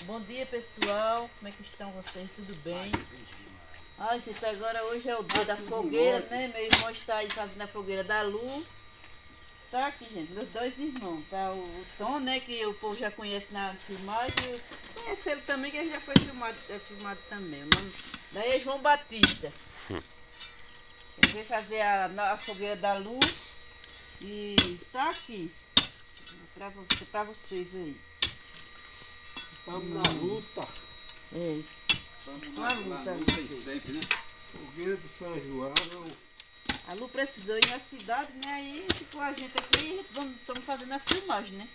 Bom dia, pessoal. Como é que estão vocês? Tudo bem? Ai, gente, agora hoje é o dia da fogueira, né? Meu irmão está aí fazendo a fogueira da Lu. Tá aqui, gente, meus dois irmãos. Tá o Tom, né? Que o povo já conhece na filmagem. Conhece ele também, que ele já foi filmado também. O nome daí é João Batista. Ele veio fazer a fogueira da Lu. E tá aqui. Pra vocês aí. Estamos na luta. É. Estamos na luta sempre, né? Fogueira do São João. A Lu precisou ir na cidade, né? Aí ficou a gente aqui e estamos fazendo a filmagem, né?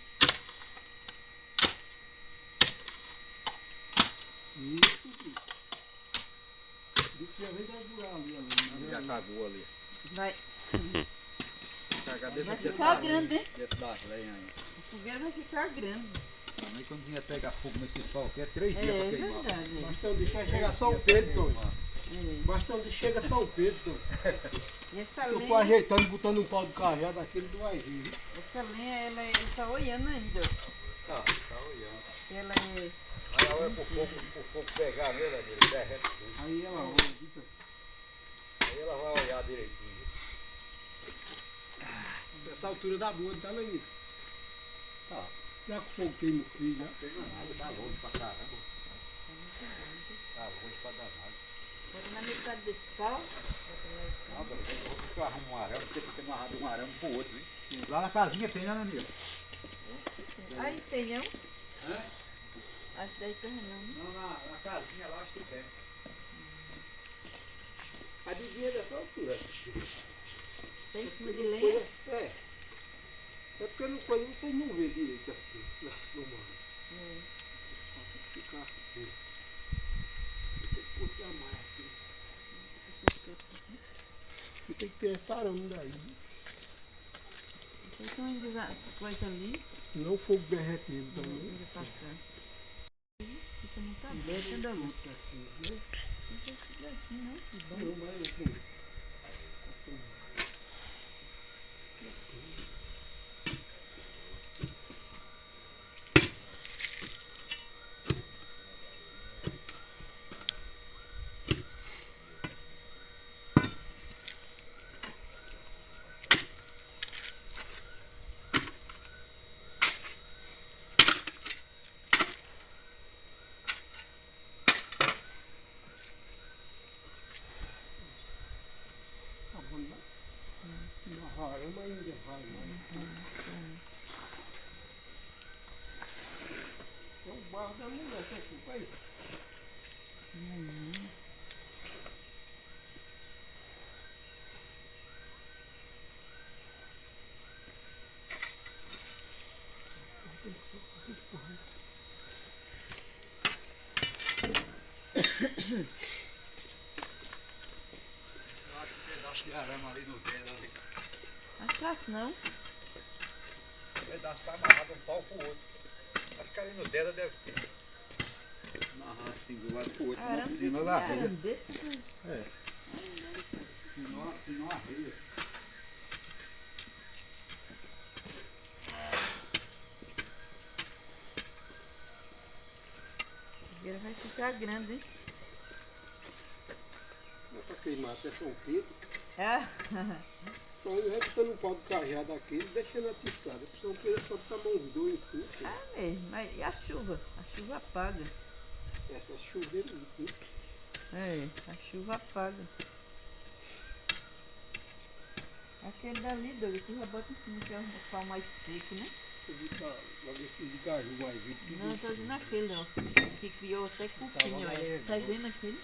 Isso. Isso já vem da durar ali. Já cagou ali. Vai Vai ficar grande, hein? Desse das lenhas aí. A fogueira vai ficar grande. Também quando vinha pegar fogo nesse sol aqui é 3 dias É pra queimar. verdade. Basta onde chegar São Pedro, Tony. É. Basta onde chega São Pedro, Tony. E essa Eu tô lenha, ajeitando, botando um pau de cajado daquele do vai vir. essa lenha, ela tá olhando ainda. Tá olhando. Ela é... Aí a hora pro fogo pegar nele, ele derrete tudo. Aí ela olha, Aí ela vai olhar direitinho. nessa altura da boa, tá, Lenita? Tá. Já que o fogo queima o frio, já. Tem nada, tá longe pra caramba. Tá longe pra danado. Bota na metade desse pau. Não, eu vou que eu arrumo um arame, porque tem amarrado um arame pro outro, hein? Lá na casinha tem, né, Naniel? Aí tem, não? Hã? Acho que daí tem não. Não, na casinha lá acho que tem. A divina dessa altura. Tem em cima de lenha. É. É porque no coisa vocês não vê direito assim, na filmagem. É. Só tem que ficar assim. Tem que puxar mais aqui. E tem que ter essa arame daí. Então ainda essa coisa ali. Senão o fogo derrete ele também. Ainda passando. Fica muito aberta da luz. Assim, né? Não tem que ser assim, não. Que bom. Não, mas assim. Uma arama ainda vai mais. É o barro da mulher, que aqui, vai. De arame ali no dedo ali. Não é fácil, não. Um pedaço tá amarrado um pau pro outro. Acho que ali no dedo deve ter. Amarrar assim do lado pro outro. Senão ela arreia. Arame desse tamanho. É. Senão arreia. A fogueira vai ficar grande, hein? Não é pra queimar até São Pedro. Ah, Então ele vai botando um pau de cajado daquele, deixando atiçada. Porque São Pedro só tá mão dois, tudo. é mesmo. Mas e a chuva? A chuva apaga. Essa chuveira aí, tudo. É, a chuva apaga. Aquele dali, doido, tu já bota em cima, que é um pau mais seco, né? Pra ver se de caju vai vir. Não, eu tô dizendo aquele, ó. Que criou até cupim, olha. Tá vendo aquele?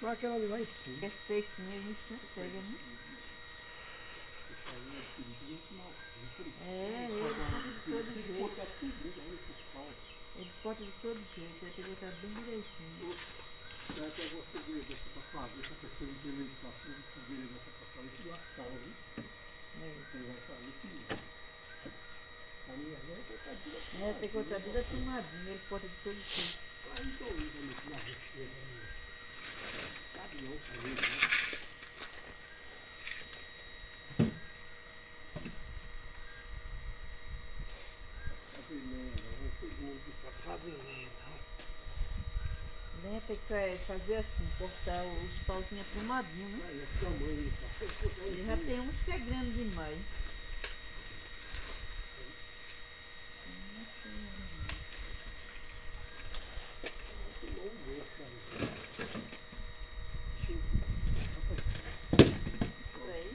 Mas aquela ali vai sim. Que é sequinho, a gente não pega, né? É, ele corta de todo jeito. Ele corta de todo jeito, vai ter que botar bem direitinho. Já que eu vou fogueira dessa pra fazer, essa pessoa de implementação de fogueira dessa pra fazer, se lascar, viu? Ele vai fazer isso mesmo. A minha irmã é cortadinha. É, tem que cortar tudo atumadinho, ele corta de todo jeito. Aí então, na recheira, caminhão, né? Fazer lenha, não foi bom que fazer lenha, não. você quer fazer assim, cortar os pauzinhos aprumadinhos, né? Aí, o tamanho disso. Ele já tem uns que é grande demais. Peraí.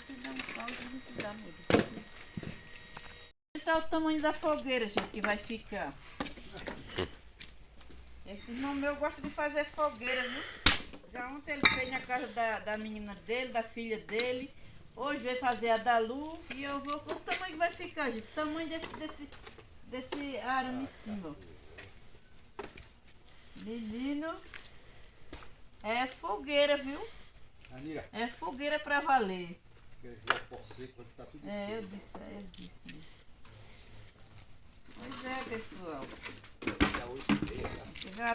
Se dá um pau, a gente dá muito. Tá o tamanho da fogueira, gente, que vai ficar. Esse irmão meu gosta de fazer fogueira, viu? Já ontem ele fez na casa da menina dele, da filha dele. Hoje vai fazer a da Lu e eu vou. O tamanho que vai ficar, gente? O tamanho desse arame em cima. Menino, é fogueira, viu? Anira, É fogueira pra valer. aquele pó seco, quando tá tudo É, eu disse. Pois é, pessoal. tá 8h30,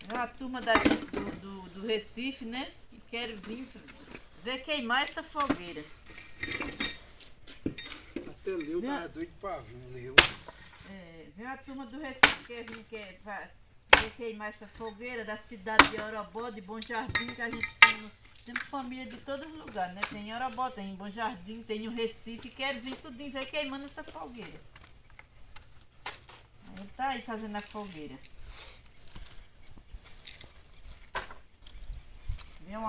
Já a turma da gente do Recife, né? E quero vir ver queimar essa fogueira. Até Leu Minha- tava doido pra vir, Leu. Vem a turma do Recife que vir ver queimar essa fogueira da cidade de Orobó, de Bom Jardim, que a gente temos família de todos os lugares, né? Tem em Orobó, tem em Bom Jardim, tem no Recife, quero vir tudinho ver queimando essa fogueira. Aí ele tá aí fazendo a fogueira. Vem um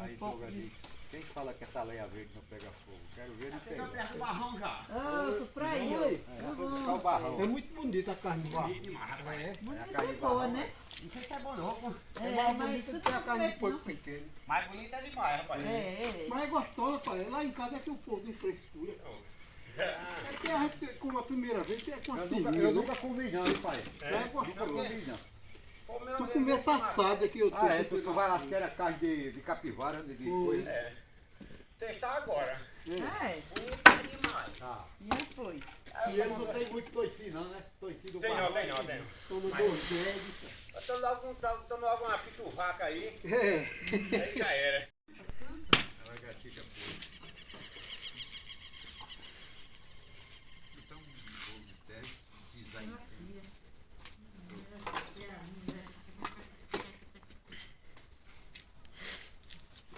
aí pouco joga de... ali. Quem fala que essa lenha verde não pega fogo? Quero ver ele Chegou pegar. perto do barrão já. Ah, tô pra aí, ó. Oi. Já foi buscar o barrão. É muito bonita a carne de barro. Bonito demais, rapaz. É. Bonita é boa, né? Não sei se é bom não, pô. É É, mais mas bonita do tudo que a no carne de começo, porco não. pequeno. Mas bonito é demais, rapaz. Mas é gostosa, pai. Lá em casa é que o povo tem frescura. É que a gente, como a primeira vez, tem com a sininha, Eu né? nunca comi não, hein, pai? É Nunca gostoso. comi não. Tu comer essa assada que eu tô. Ah, é? Tu vai lá que era carne de capivara, de coisa. É. Testar agora. É, Bonito é demais. Tá. e foi. E ele não tem muito toicinho não, né? Toicinho do Tem barrão. não, tem não, tem não. Toma 2 médicos. Toma logo uma piturraca aí, É. aí já era. Lagartixa pura. Então, um bolo de terra, design.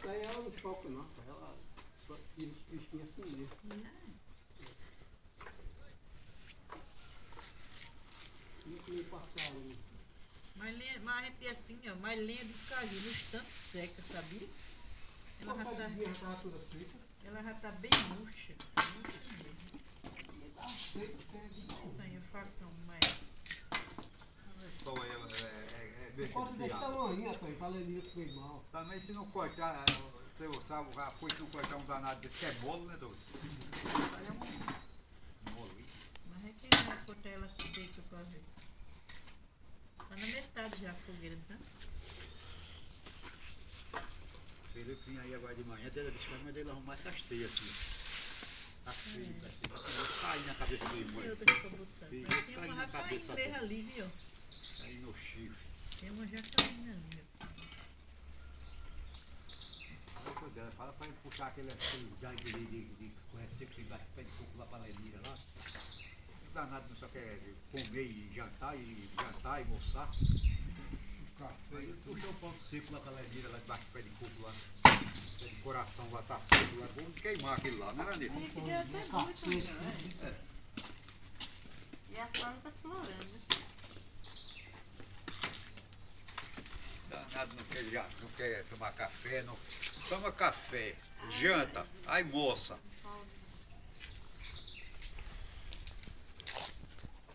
Isso aí ela não choca não, pai. Ela só tira os bichinhos assim mesmo. Muito nem passarinho. Mas a gente é assim, ó, mais lenha de caju, nos tantos seca, sabia? Ela já Já tava toda seca. tá bem murcha. Tá seca até de novo. Isso aí, o facão, mas... Toma ela, deixa Corta desse desfiar. tamanho, rapaz, pra lenira que foi mal. Também se não cortar, você sabe, a foice não cortar um danado desse, é bolo, né, doido? Aí é um bolo, hein? Mas é que vai cortar ela seca pra ver. Tá na metade já a fogueira, tá? Você viu que vinha aí agora de manhã, dele mas dele arrumar essas teias aqui. As teias aqui, pra cair na cabeça do irmão. Tem outra pra botar. Sim, Mas tem cai uma na rapaz cabeça enterra toda. ali, viu? Aí no chifre. Tem uma jacalinha ali, ó. Fala dela, fala pra ele puxar aquele gangue de correr seco que vai pé de coco lá pra Lenira lá. O danado não só quer comer e jantar e almoçar. Café. Aí ele puxou o pão seco lá pra Lenira, lá debaixo do pé de coco lá. Pé de coração lá, tá seco lá. Vamos queimar aquele lá, né, Ranito? Aí que deu até muito, né? E a planta tá florando. Danado não quer tomar café, não toma café, janta, aí moça.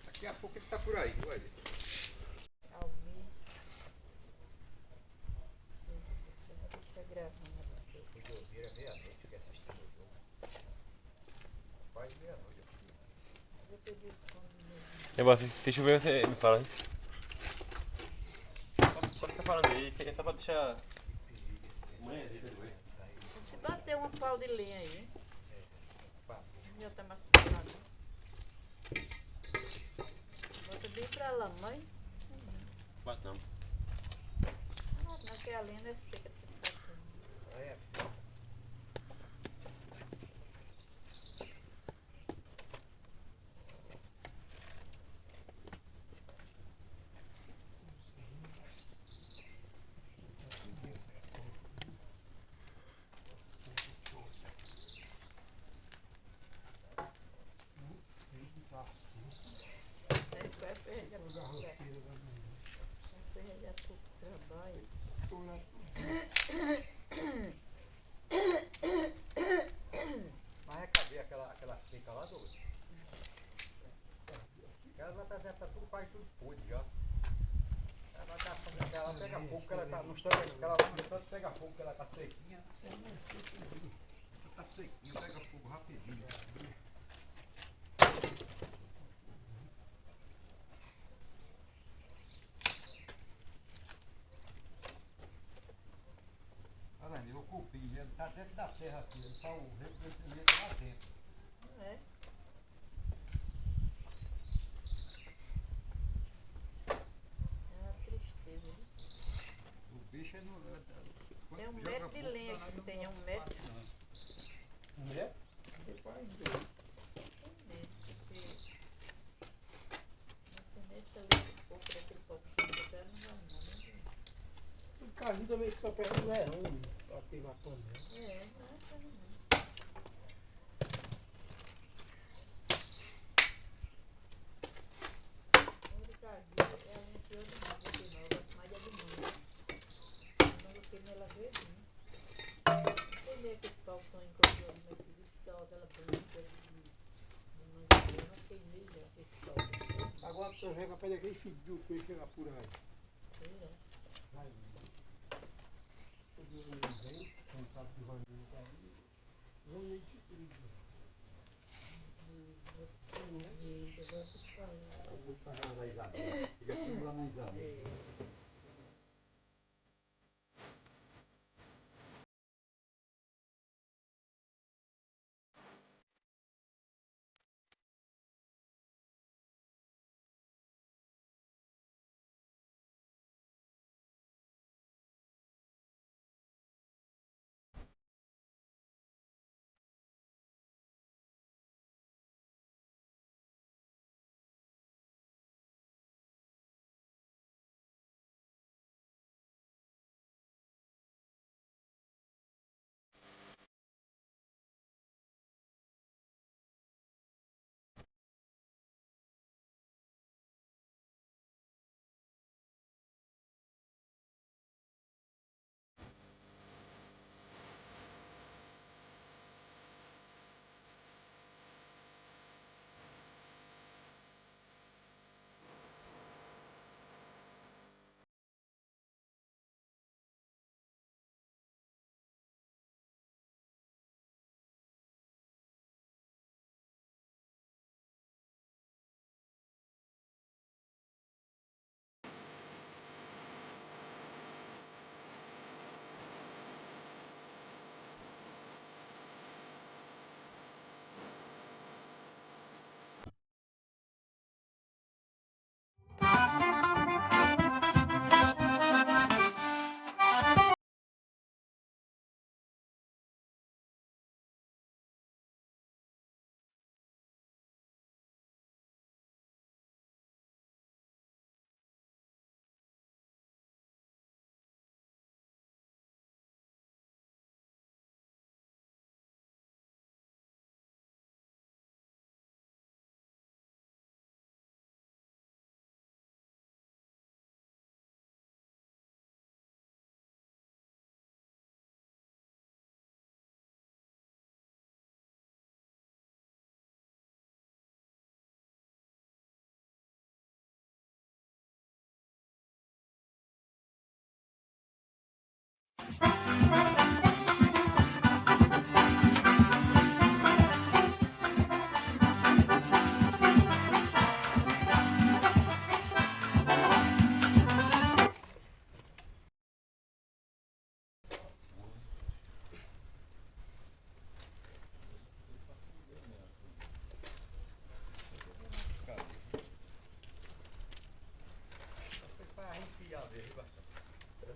Daqui a pouco ele tá por aí, olha. Almir. Tá gravando aqui. Fui dormir à meia-noite, que assistindo o jogo. Quase meia-noite eu fui. Vou pedir os pão de novo. Negócio, se chover você me fala, hein? Só fica falando aí, que é só pra deixar. Amanhã, Se bater uma pau de lenha aí, hein? Já tá mais pesado. Bota bem pra lá, mãe. bate não. Naquela lenha é seca. É. Aí vai perder pouco trabalho. Mas cadê aquela seca lá, Douglas? Ela já tá tudo quase tudo podre já. Ela pega fogo, que ela tá no instante, ela lá no instante pega fogo, que ela tá sequinha. Ela tá sequinha, pega fogo rapidinho. Olha ali, o cupim, ele tá dentro da serra aqui, ele tá o recolhimento lá dentro. É. É uma tristeza, viu? O bicho é no. Tem 1 metro de lenha aqui, que tem 1 metro. Mulher? Depois de dois. 1 metro, porque nessa ali, um pouco daquele pouquinho que já não vai não, né? O carrinho também só pega um zerão pra queimar a panela. É, não é pra não. Olha o carrinho, é a lenha pior do mundo, porque não, eu gosto mais de alimão. Não eu queimei ela verdinha. Queimei aquele pau que estão encontrando ali naquele que dá aquela branca de mangabeira, mas queimei já esse pau. Agora você vem com a pele aquele filho do coelho que ela por aí. Sei lá. Vai. Todo mundo vem, quem sabe que vai vir daí. Vão nem te pedir. Eu gosto de falar. Eu vou parar na Isabel. Fica tudo lá na Isabel. É.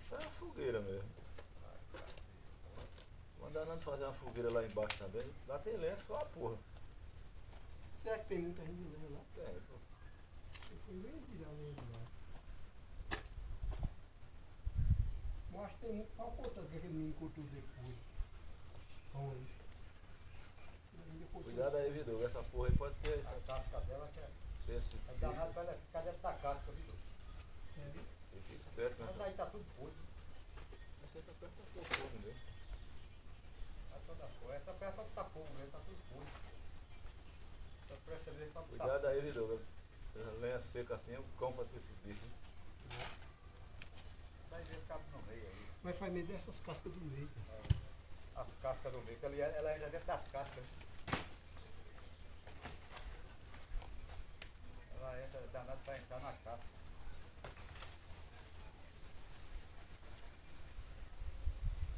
Isso é uma fogueira mesmo. Mandar Nando fazer uma fogueira lá embaixo também. Lá tem lenha só a porra. Será que tem muita gente de lenha lá? Tem, pô. Depois vem tirar a lenha de lá. Eu acho que tem muito pau contando que aquele menino contou depois. Vamos aí. Cuidado aí, Vidu. Essa porra aí pode ter. A casca dela que é danado pra ela ficar dentro da casca, viu? Fica esperto, né? Mas daí tá tudo podre. Você tá perto do fogo mesmo. Essa peça tá botar fogo mesmo, tá tudo podre. Essa peça dele tá botar Cuidado aí, Vidu. Se a lenha seca assim, eu compro pra esses bichos. Vai ver o cabo no meio aí. Mas faz meio dessas cascas do meio. As cascas do meio, que ela entra dentro das cascas. Ela entra danada pra entrar na casca.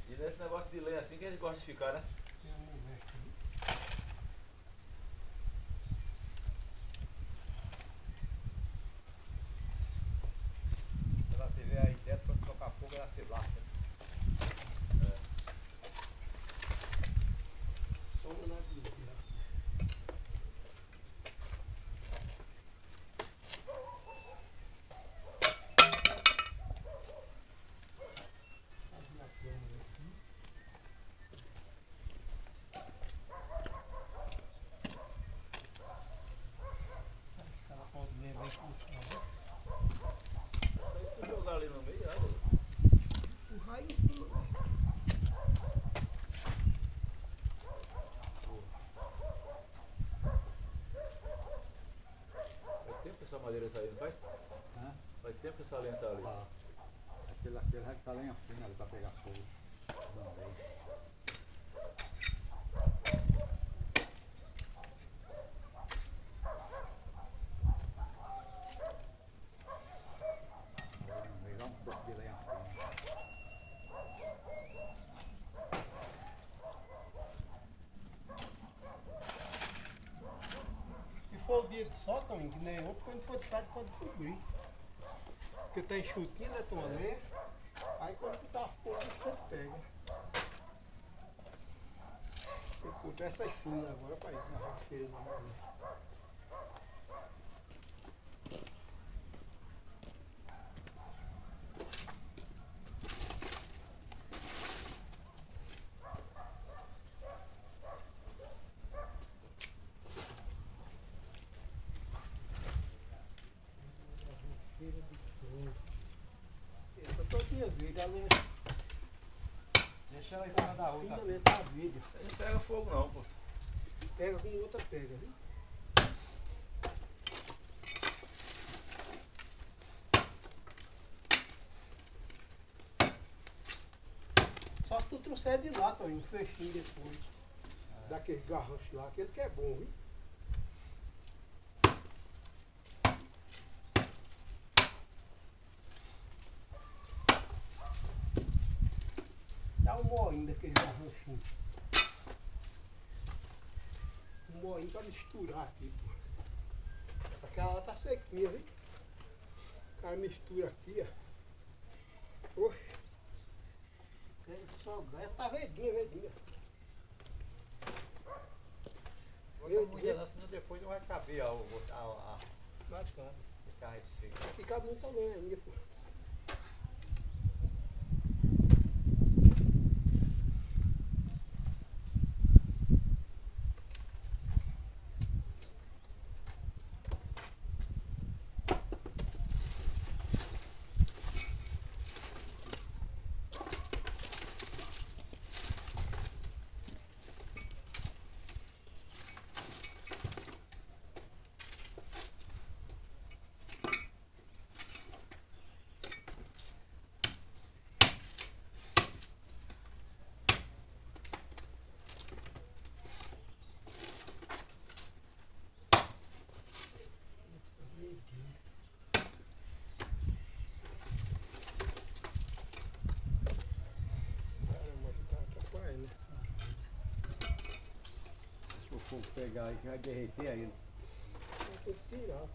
E nesse negócio de lenha assim que eles gostam de ficar, né? Tem uma mulher aqui. Se ela tiver aí dentro, quando tocar fogo, ela se lasca. Só uma nadinha aqui. Fazendo a câmera aqui. Ela pode levar isso no carro. Só isso tu jogar ali no meio, olha. O raio em cima, né? Faz tempo que essa madeira tá aí, não faz? Hã? Faz tempo que essa lenha tá ali. Tá. Aquele vai estar lenha fina ali pra pegar fogo. Também. Pegar um pouco de lenha fina. Se for o dia de sol, Toninho, que nem outro, quando for de tarde pode cobrir. Porque tá enxutinha, né, tua lenha? Aí quando tu tá fogo, você pega. Tem que botar essas finas agora pra ir na rasteira na rua. Essa todinha verde, a lenha Deixa ela em cima da outra. fina mesmo, tá verde. Não pega fogo não, pô. Pega com outra pega, viu? Só se tu trouxer de lá, Toninho, um fechinho depois. Daquele garrancho lá, aquele que é bom, viu? Dá um moinho daquele garranchinho. Um moinho pra misturar aqui, pô. Aquela lá tá sequinha, viu? O cara mistura aqui, ó. Oxe. Só essa tá verdinha, verdinha. Bota muito não, senão depois não vai caber a Bacana. ficar receita. Aqui cabe muita lenha ainda, pô. Caramba, tá atrapalhando essa. Se o fogo pegar aí, que vai derreter aí. Tem que tirar.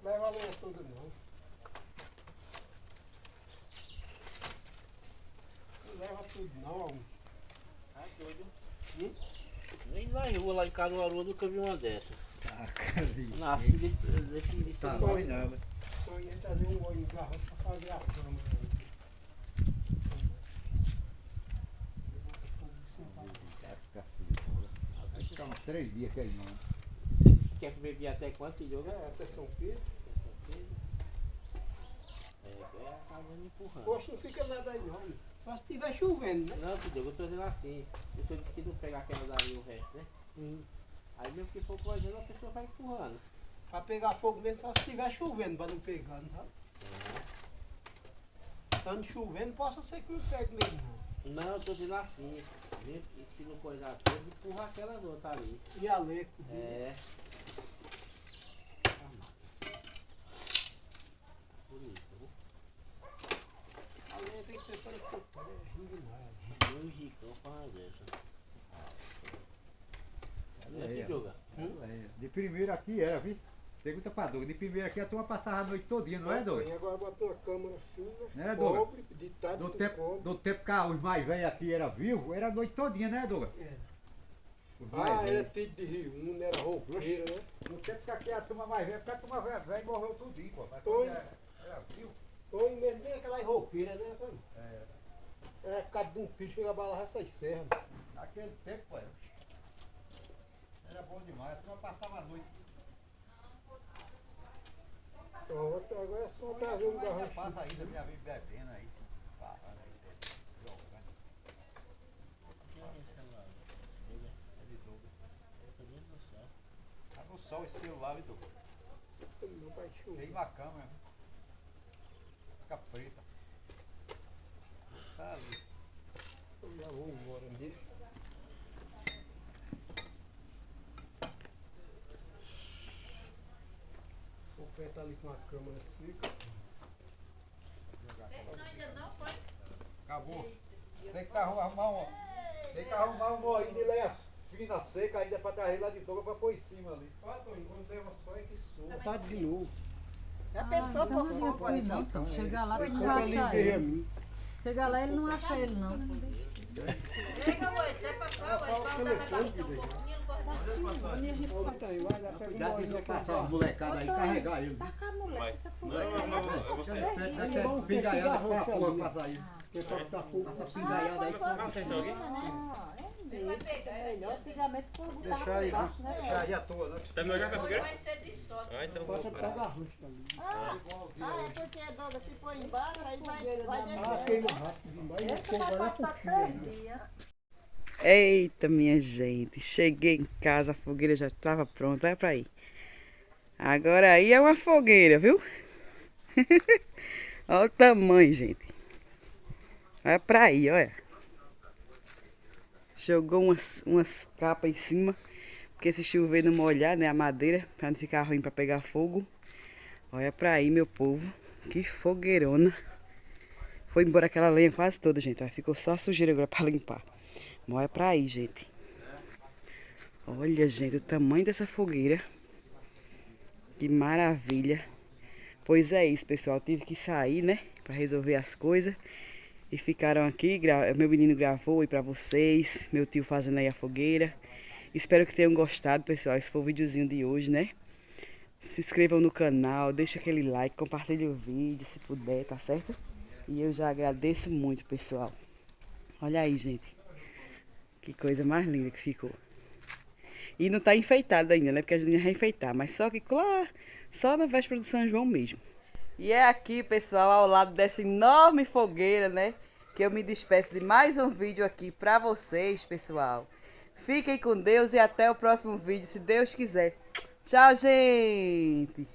Leva a lenha toda não. Não leva tudo não, homem. Tá doido. Nem na rua lá em Caruaru eu nunca vi uma dessa. Nasci desse Tá tamanho. bom, nada. Só ia trazer um óleo de garrafa pra fazer a cama. Vai ficar uns 3 dias queimando. Você disse que quer beber até quanto, Diogo? É, até São Pedro. É, tá vendo empurrando. Poxa, não fica nada aí não. Só se estiver chovendo, né? Não, Diogo, eu tô dizendo assim. O senhor disse que não pega aquela dali o resto, né? Aí mesmo que for coisando, a pessoa vai empurrando. Pra pegar fogo mesmo só se estiver chovendo, pra não pegar, não sabe? Estando chovendo, possa ser que não pegue mesmo, não. Não, eu tô dizendo assim. Mesmo que se não coisar tudo, empurra aquelas outras ali. Se aleco. É. Bonito, viu? A lenha tem que ser toda cortada, é ruim demais. Um ricão pra uma dessa. É assim, Diogo? De primeiro aqui era, viu? Pergunta pra Douglas. De primeiro aqui a turma passava a noite todinha, não é, Douglas? E agora botou uma câmara fina, Não é, Douglas? pobre, ditado Do com tempo, cobre. do tempo que os mais velhos aqui eram vivos, era a noite todinha, né, Douglas? É. Os mais Ah, era velhos. tido de Rio, era roupeira, né? No tempo que aqui a turma mais velha, porque a turma velha morreu tudinho, pô. Mas Foi. quando era vivo. Foi mesmo bem aquela roupeira, né? Antônio? É, Era cada de um picho que ia balar essas serras. naquele tempo, pô. Era bom demais, a turma passava a noite. Pronto, agora é só trazer um Ainda garrafa. passa ainda, minha vida bebendo aí. Falando aí, jogando. É de Douglas. Tá no sol esse celular, viu, Douglas? Não vai chover. Queima a câmera. Fica preta. Tá ali. Eu já vou embora mesmo. O pé tá ali com a câmera seca. Acabou. Tem que arrumar um. Tem que arrumar um moinho de lenha fina seca ainda pra trazer lá de Douglas pra pôr em cima ali. Ó, Tony, quando leva só é que soa. Tá de novo. Já pensou por pouco aí não, então. Chega lá, tu não Como vai ele achar veio a ele. mim. Chega lá, ele não acha ele não. Pega o telefone que deixa. Ó, tá aí, vai lá, pega o Cuidado de moinho não aqui. passar os molecados aí e carregar ele. Taca a moleque, essa Não, fogueira. eu vou Essa pingaiada pra porra pra sair. Porque toca tá fogo. Essa pingaiada aí só. Vocês estão aqui? É melhor. Antigamente o fogo tava Deixar aí, por baixo, né? deixar aí à toa, né? Tá melhor que a fogueira? Vai ser de sorte. Ah, então vou Bota parar. pega a rocha ali. É porque, Douglas, se for embaixo, aí vai Ah, descer. queima rápido demais. O Esse fogo vai vai lá passar pro fim. 3 dias. Eita, minha gente, cheguei em casa, a fogueira já estava pronta, olha pra aí. Agora aí é uma fogueira, viu? Olha o tamanho, gente. Olha pra aí, olha. Jogou umas capas em cima, porque se chover não molhar, né, a madeira, pra não ficar ruim pra pegar fogo. Olha pra aí, meu povo, que fogueirona. Foi embora aquela lenha quase toda, gente, ó. Ficou só a sujeira agora pra limpar. Mas olha pra aí, gente. Olha, gente, o tamanho dessa fogueira. Que maravilha. Pois é isso, pessoal. Tive que sair, né? Pra resolver as coisas. E ficaram aqui. Meu menino gravou aí pra vocês. Meu tio fazendo aí a fogueira. Espero que tenham gostado, pessoal. Esse foi o videozinho de hoje, né? Se inscrevam no canal. Deixa aquele like. Compartilhe o vídeo, se puder, tá certo? E eu já agradeço muito, pessoal. Olha aí, gente. Que coisa mais linda que ficou. E não tá enfeitado ainda, né? Porque a gente ia reenfeitar. Mas só que, claro, só na véspera do São João mesmo. E é aqui, pessoal, ao lado dessa enorme fogueira, né? Que eu me despeço de mais um vídeo aqui pra vocês, pessoal. Fiquem com Deus e até o próximo vídeo, se Deus quiser. Tchau, gente!